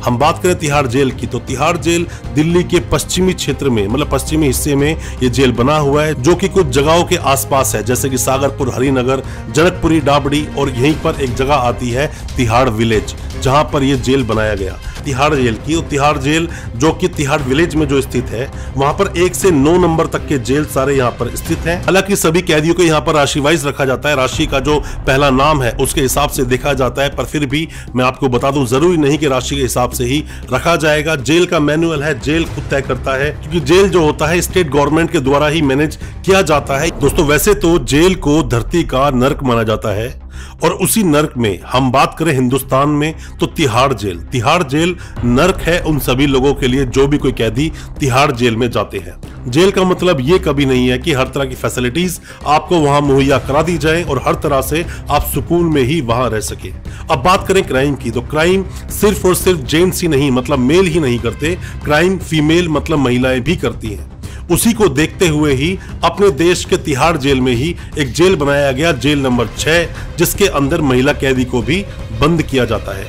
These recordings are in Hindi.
हम बात करें तिहाड़ जेल की तो तिहाड़ जेल दिल्ली के पश्चिमी क्षेत्र में मतलब पश्चिमी हिस्से में ये जेल बना हुआ है, जो कि कुछ जगहों के आसपास है, जैसे कि सागरपुर, हरिनगर, जनकपुरी, डाबड़ी और यहीं पर एक जगह आती है तिहाड़ विलेज, जहां पर ये जेल बनाया गया तिहाड़ जेल की। तो तिहाड़ जेल जो कि तिहाड़ विलेज में जो स्थित है, वहां पर 1 से 9 नंबर तक के जेल सारे यहाँ पर स्थित हैं। हालांकि सभी कैदियों को यहाँ पर राशि वाइज रखा जाता है, राशि का जो पहला नाम है उसके हिसाब से देखा जाता है, पर फिर भी मैं आपको बता दूं जरूरी नहीं कि राशि के हिसाब से ही रखा जाएगा। जेल का मैनुअल है, जेल खुद तय करता है, क्योंकि जेल जो होता है स्टेट गवर्नमेंट के द्वारा ही मैनेज किया जाता है। दोस्तों वैसे तो जेल को धरती का नर्क माना जाता है, और उसी नर्क में हम बात करें हिंदुस्तान में तो तिहाड़ जेल नर्क है उन सभी लोगों के लिए जो भी कोई कैदी तिहाड़ जेल में जाते हैं। जेल का मतलब ये कभी नहीं है कि हर तरह की फैसिलिटीज आपको वहां मुहैया करा दी जाए और हर तरह से आप सुकून में ही वहां रह सके। अब बात करें क्राइम की तो क्राइम सिर्फ और सिर्फ जेंट्स ही नहीं मतलब मेल ही नहीं करते, क्राइम फीमेल मतलब महिलाएं भी करती हैं। उसी को देखते हुए ही अपने देश के तिहाड़ जेल में ही एक जेल बनाया गया, जेल नंबर 6, जिसके अंदर महिला कैदी को भी बंद किया जाता है।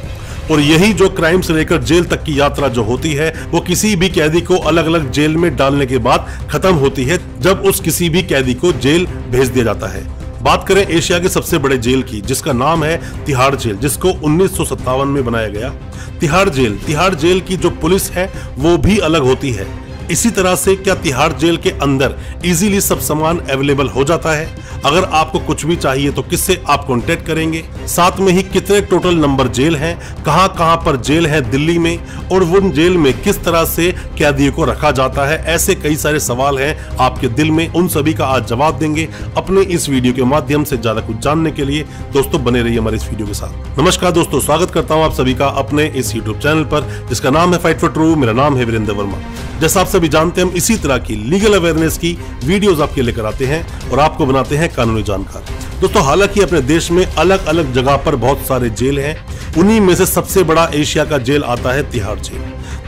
और यही जो क्राइम से लेकर जेल तक की यात्रा जो होती है वो किसी भी कैदी को अलग अलग जेल में डालने के बाद खत्म होती है, जब उस किसी भी कैदी को जेल भेज दिया जाता है। बात करें एशिया के सबसे बड़े जेल की, जिसका नाम है तिहाड़ जेल, जिसको 1957 में बनाया गया। तिहाड़ जेल की जो पुलिस है वो भी अलग होती है। इसी तरह से क्या तिहाड़ जेल के अंदर इजीली सब सामान अवेलेबल हो जाता है? अगर आपको कुछ भी चाहिए तो किससे आप कांटेक्ट करेंगे? साथ में ही कितने टोटल नंबर जेल हैं, कहां पर जेल है दिल्ली में, और उन जेल में किस तरह से कैदियों को रखा जाता है? ऐसे कई सारे सवाल हैं आपके दिल में, उन सभी का आज जवाब देंगे अपने इस वीडियो के माध्यम से। ज्यादा कुछ जानने के लिए दोस्तों बने रहिए हमारे इस वीडियो के साथ। नमस्कार दोस्तों, स्वागत करता हूं आप सभी का अपने इस यूट्यूब चैनल पर, जिसका नाम है फाइट फॉर ट्रू। मेरा नाम है वीरेंद्र वर्मा। जैसा आप सभी जानते हैं, हम इसी तरह की लीगल अवेयरनेस की वीडियोस आपके लेकर आते हैं और आपको बनाते हैं कानूनी जानकार। दोस्तों हालांकि अपने देश में अलग अलग जगह पर बहुत सारे जेल हैं, उन्हीं में से सबसे बड़ा एशिया का जेल आता है तिहाड़ जेल।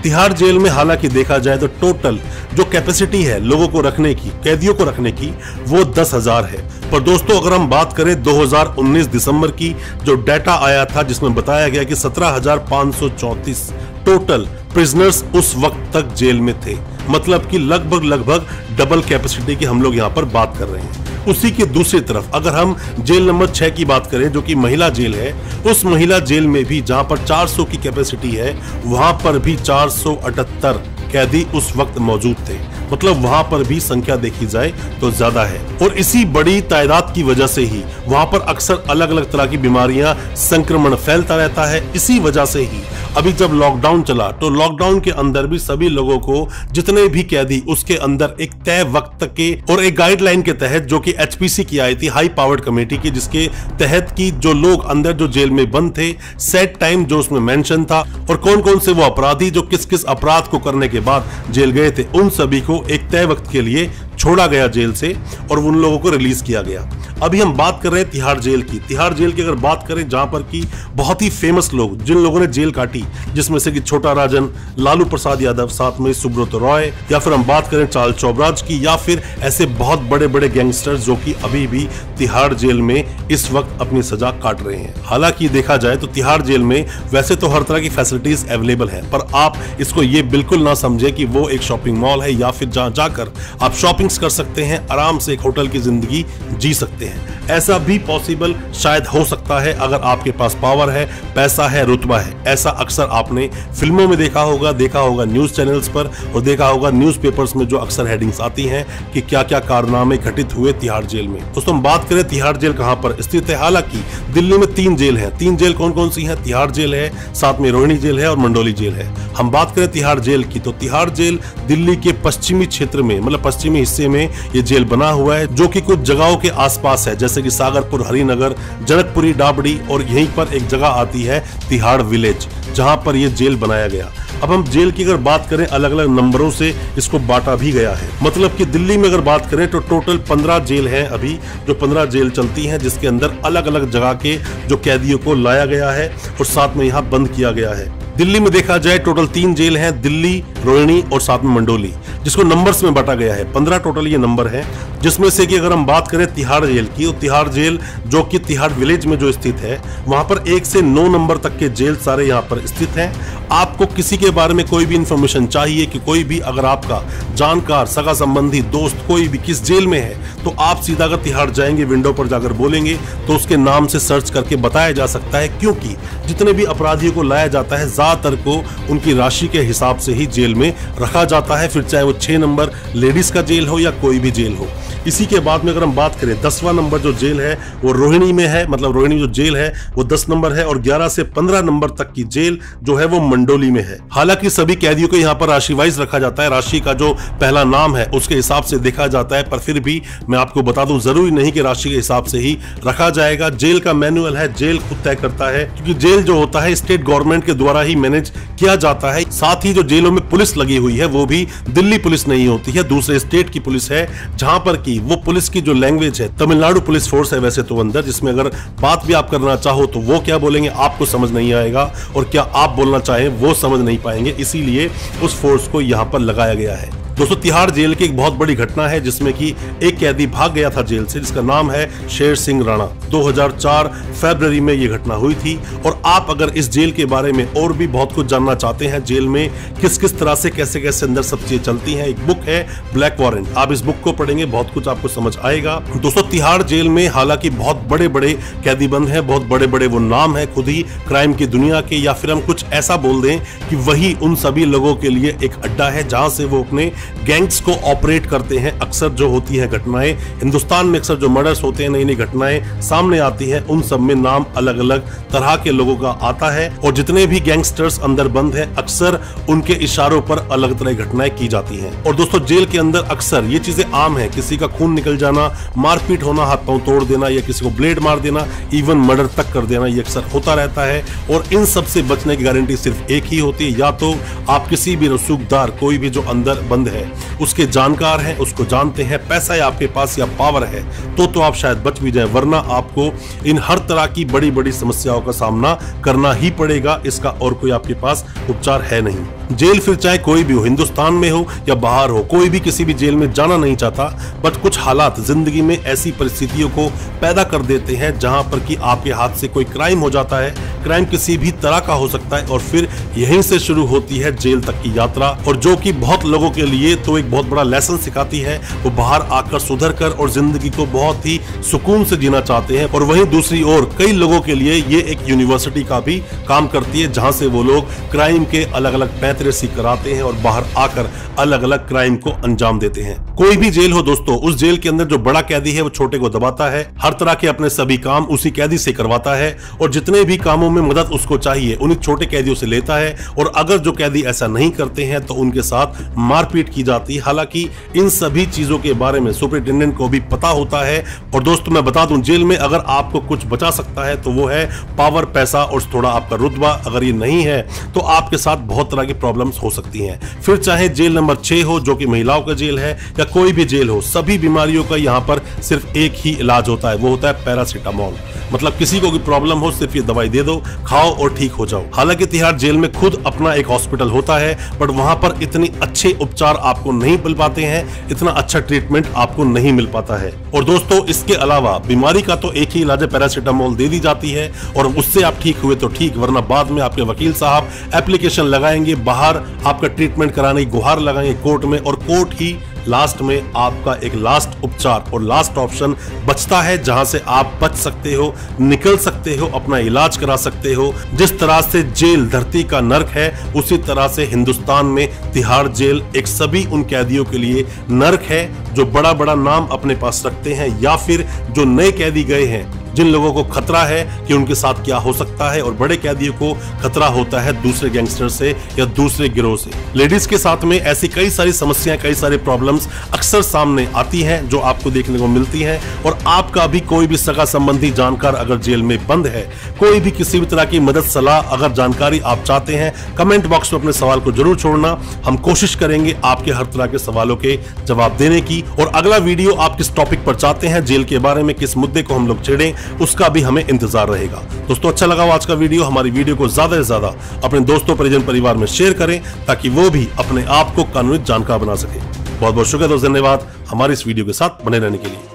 तिहाड़ जेल में हालांकि देखा जाए तो टोटल जो कैपेसिटी है लोगों को रखने की, कैदियों को रखने की, वो 10,000 है। पर दोस्तों अगर हम बात करें 2019 दिसंबर की जो डाटा आया था, जिसमें बताया गया कि 17,534 टोटल प्रिजनर्स उस वक्त तक जेल में थे, मतलब कि लगभग डबल कैपेसिटी की हम लोग यहाँ पर बात कर रहे हैं। उसी की दूसरी तरफ अगर हम जेल नंबर 6 की बात करें, जो कि महिला जेल है, उस महिला जेल में भी जहां पर 400 की कैपेसिटी है, वहां पर भी 478 कैदी उस वक्त मौजूद थे, मतलब वहां पर भी संख्या देखी जाए तो ज्यादा है। और इसी बड़ी तादाद की वजह से ही वहां पर अक्सर अलग अलग तरह की बीमारियां, संक्रमण फैलता रहता है। इसी वजह से ही अभी जब लॉकडाउन चला तो लॉकडाउन के अंदर भी सभी लोगों को, जितने भी कैदी, उसके अंदर एक तय वक्त तक के और एक गाइडलाइन के तहत जो कि HPC की आई थी, हाई पावर्ड कमेटी की, जिसके तहत की जो लोग अंदर जो जेल में बंद थे, सेट टाइम जो उसमें मेंशन था, और कौन कौन से वो अपराधी जो किस किस अपराध को करने के बाद जेल गए थे, उन सभी को एक तय वक्त के लिए छोड़ा गया जेल से और उन लोगों को रिलीज किया गया। अभी हम बात कर रहे हैं तिहाड़ जेल की। तिहाड़ जेल की अगर बात करें, जहां पर की बहुत ही फेमस लोग, जिन लोगों ने जेल काटी, जिसमें से कि छोटा राजन, लालू प्रसाद यादव, साथ में सुब्रत रॉय, या फिर हम बात करें चार्ल्स चोबराज की, या फिर ऐसे बहुत बड़े बड़े गैंगस्टर्स जो कि अभी भी तिहाड़ जेल में इस वक्त अपनी सजा काट रहे हैं। हालांकि देखा जाए तो तिहाड़ जेल में वैसे तो हर तरह की फैसिलिटीज अवेलेबल है, पर आप इसको ये बिल्कुल ना समझे कि वो एक शॉपिंग मॉल है या फिर जहां जाकर आप शॉपिंग कर सकते हैं, आराम से एक होटल की जिंदगी जी सकते हैं। ऐसा भी पॉसिबल शायद हो सकता है अगर आपके पास पावर है, पैसा है, रुतबा है। ऐसा अक्सर आपने फिल्मों में देखा होगा न्यूज चैनल्स पर, और देखा होगा न्यूज़पेपर्स में जो अक्सर हेडिंग्स आती हैं कि क्या क्या कारनामे घटित हुए तिहाड़ जेल में। दोस्तों हम बात करें तिहाड़ जेल कहां पर स्थित है। हालांकि दिल्ली में 3 जेल हैं। 3 जेल कौन कौन सी हैं? तिहाड़ जेल है, साथ में रोहिणी जेल है और मंडोली जेल है। हम बात करें तिहाड़ जेल की तो तिहाड़ जेल दिल्ली के पश्चिमी क्षेत्र में मतलब पश्चिमी हिस्से में ये जेल बना हुआ है, जो कि कुछ जगहों के आसपास है, जैसे कि सागरपुर, हरिनगर, जनकपुरी, डाबड़ी और यहीं पर एक जगह आती है तिहाड़ विलेज, जहां पर ये जेल बनाया गया। अब हम जेल की अगर बात करें, अलग अलग नंबरों से इसको बांटा भी गया है। मतलब कि दिल्ली में अगर बात करें तो टोटल 15 जेल हैं अभी, जो 15 जेल चलती हैं, जिसके अंदर अलग अलग जगह के जो कैदियों को लाया गया है और साथ में यहाँ बंद किया गया है। दिल्ली में देखा जाए टोटल 3 जेल हैं, दिल्ली, रोहिणी और साथ में मंडोली, जिसको नंबर्स में बांटा गया है। 15 टोटल ये नंबर है, जिसमें से कि अगर हम बात करें तिहाड़ जेल की, तो तिहाड़ जेल जो कि तिहाड़ विलेज में जो स्थित है, वहां पर 1 से 9 नंबर तक के जेल सारे यहाँ पर स्थित हैं। आपको किसी के बारे में कोई भी इंफॉर्मेशन चाहिए कि कोई भी अगर आपका जानकार, सगा संबंधी, दोस्त कोई भी किस जेल में है, तो आप सीधा अगर तिहाड़ जाएंगे, विंडो पर जाकर बोलेंगे तो उसके नाम से सर्च करके बताया जा सकता है। क्योंकि जितने भी अपराधियों को लाया जाता है, ज्यादातर को उनकी राशि के हिसाब से ही जेल में रखा जाता है, फिर चाहे वो 6 नंबर लेडीज का जेल हो या कोई भी जेल हो। इसी के बाद में अगर हम बात करें 10वां नंबर जो जेल है वो रोहिणी में है, मतलब रोहिणी जो जेल है वो 10 नंबर है, और 11 से 15 नंबर तक की जेल जो है वो मंडोली में है। हालांकि सभी कैदियों को यहाँ पर राशि वाइज रखा जाता है, राशि का जो पहला नाम है उसके हिसाब से देखा जाता है, पर फिर भी मैं आपको बता दूं जरूरी नहीं कि राशि के हिसाब से ही रखा जाएगा। जेल का मैनुअल है, जेल खुद तय करता है, क्योंकि जेल जो होता है स्टेट गवर्नमेंट के द्वारा ही मैनेज किया जाता है। साथ ही जो जेलों में पुलिस लगी हुई है वो भी दिल्ली पुलिस नहीं होती है, दूसरे स्टेट की पुलिस है, जहां पर की वो पुलिस की जो लैंग्वेज है तमिलनाडु पुलिस फोर्स है वैसे तो अंदर, जिसमें अगर बात भी आप करना चाहो तो वो क्या बोलेंगे आपको समझ नहीं आएगा, और क्या आप बोलना चाहें वो समझ नहीं पाएंगे, इसीलिए उस फोर्स को यहां पर लगाया गया है। दोस्तों तिहाड़ जेल की एक बहुत बड़ी घटना है जिसमें कि एक कैदी भाग गया था जेल से, जिसका नाम है शेर सिंह राणा। 2004 फरवरी में यह घटना हुई थी। और आप अगर इस जेल के बारे में और भी बहुत कुछ जानना चाहते हैं, जेल में किस किस तरह से कैसे कैसे अंदर सब चीजें चलती हैं, एक बुक है ब्लैक वारंट, आप इस बुक को पढ़ेंगे बहुत कुछ आपको समझ आएगा। दोस्तों तिहाड़ जेल में हालांकि बहुत बड़े बड़े कैदी बंद हैं, बहुत बड़े बड़े वो नाम है खुद ही क्राइम की दुनिया के, या फिर हम कुछ ऐसा बोल दें कि वही उन सभी लोगों के लिए एक अड्डा है जहां से वो अपने गैंग्स को ऑपरेट करते हैं। अक्सर जो होती है घटनाएं हिंदुस्तान में, अक्सर जो मर्डर्स होते हैं, नई नई घटनाएं सामने आती हैं, उन सब में नाम अलग अलग तरह के लोगों का आता है, और जितने भी गैंगस्टर्स अंदर बंद हैं अक्सर उनके इशारों पर अलग तरह की घटनाएं की जाती हैं। और दोस्तों जेल के अंदर अक्सर ये चीजें आम है, किसी का खून निकल जाना, मारपीट होना, हाथ पांव तोड़ देना, या किसी को ब्लेड मार देना, इवन मर्डर तक कर देना, ये अक्सर होता रहता है। और इन सब से बचने की गारंटी सिर्फ एक ही होती है, या तो आप किसी भी रसूखदार, कोई भी जो अंदर बंद है उसके जानकार हैं, उसको जानते हैं, पैसा है आपके पास या पावर है, तो आप शायद बच भी जाए, वरना आपको इन हर तरह की बड़ी बड़ी समस्याओं का सामना करना ही पड़ेगा। इसका और कोई आपके पास उपचार है नहीं। जेल फिर चाहे कोई भी हो, हिंदुस्तान में हो या बाहर हो, कोई भी किसी भी जेल में जाना नहीं चाहता, बट कुछ हालात जिंदगी में ऐसी परिस्थितियों को पैदा कर देते हैं जहां पर कि आपके हाथ से कोई क्राइम हो जाता है। क्राइम किसी भी तरह का हो सकता है, और फिर यहीं से शुरू होती है जेल तक की यात्रा, और जो कि बहुत लोगों के लिए तो एक बहुत बड़ा लेसन सिखाती है। वो बाहर आकर सुधर कर और जिंदगी को बहुत ही सुकून से जीना चाहते हैं, और वहीं दूसरी ओर कई लोगों के लिए ये एक यूनिवर्सिटी का भी काम करती है, जहां से वो लोग क्राइम के अलग अलग पैंतरे सीख कर आते हैं और बाहर आकर अलग अलग क्राइम को अंजाम देते हैं। कोई भी जेल हो दोस्तों, उस जेल के अंदर जो बड़ा कैदी है वो छोटे को दबाता है, हर तरह के अपने सभी काम उसी कैदी से करवाता है, और जितने भी कामों में मदद उसको चाहिए उन्हीं छोटे कैदियों से लेता है, और अगर जो कैदी ऐसा नहीं करते हैं तो उनके साथ मारपीट की जाती है। हालांकि इन सभी चीजों के बारे में सुपरिटेंडेंट को भी पता होता है। और दोस्तों मैं बता दूं, जेल में अगर आपको कुछ बचा सकता है तो वो है पावर, पैसा और थोड़ा आपका रुतबा। अगर ये नहीं है तो आपके साथ बहुत तरह की प्रॉब्लम्स हो सकती हैं। फिर चाहे जेल नंबर 6 हो जो कि महिलाओं का जेल है, या कोई भी जेल हो, सभी बीमारियों का यहाँ पर सिर्फ एक ही इलाज होता है, वो होता है पैरासीटामोल। मतलब किसी को भी प्रॉब्लम हो सिर्फ ये दवाई दे दो, खाओ और ठीक हो जाओ। हालांकि तिहाड़ जेल में खुद अपना एक हॉस्पिटल होता है, बट वहां पर इतनी अच्छे उपचार आपको नहीं मिल पाते हैं, इतना अच्छा ट्रीटमेंट आपको नहीं मिल पाता है। और दोस्तों इसके अलावा बीमारी का तो एक ही इलाज है, पैरासीटामोल दे दी जाती है, और उससे आप ठीक हुए तो ठीक, वरना बाद में आपके वकील साहब एप्लीकेशन लगाएंगे, बाहर आपका ट्रीटमेंट कराने की गुहार लगाएंगे कोर्ट में, और कोर्ट ही लास्ट में आपका एक लास्ट उपचार और लास्ट ऑप्शन बचता है, जहां से आप बच सकते हो, निकल सकते हो, अपना इलाज करा सकते हो। जिस तरह से जेल धरती का नर्क है, उसी तरह से हिंदुस्तान में तिहाड़ जेल एक सभी उन कैदियों के लिए नर्क है जो बड़ा बड़ा नाम अपने पास रखते हैं, या फिर जो नए कैदी गए हैं, जिन लोगों को खतरा है कि उनके साथ क्या हो सकता है, और बड़े कैदियों को खतरा होता है दूसरे गैंगस्टर से या दूसरे गिरोह से। लेडीज के साथ में ऐसी कई सारी समस्याएं, कई सारी प्रॉब्लम्स अक्सर सामने आती हैं जो आपको देखने को मिलती हैं। और आपका भी कोई भी सगा संबंधी जानकार अगर जेल में बंद है, कोई भी किसी भी तरह की मदद, सलाह, अगर जानकारी आप चाहते हैं, कमेंट बॉक्स में अपने सवाल को जरूर छोड़ना। हम कोशिश करेंगे आपके हर तरह के सवालों के जवाब देने की। और अगला वीडियो आप किस टॉपिक पर चाहते हैं, जेल के बारे में किस मुद्दे को हम लोग छेड़ें, उसका भी हमें इंतजार रहेगा। दोस्तों अच्छा लगा आज का वीडियो, हमारी वीडियो को ज्यादा से ज्यादा अपने दोस्तों परिजन परिवार में शेयर करें ताकि वो भी अपने आप को कानूनी जानकार बना सके। बहुत बहुत शुक्रिया दोस्त, धन्यवाद हमारी इस वीडियो के साथ बने रहने के लिए।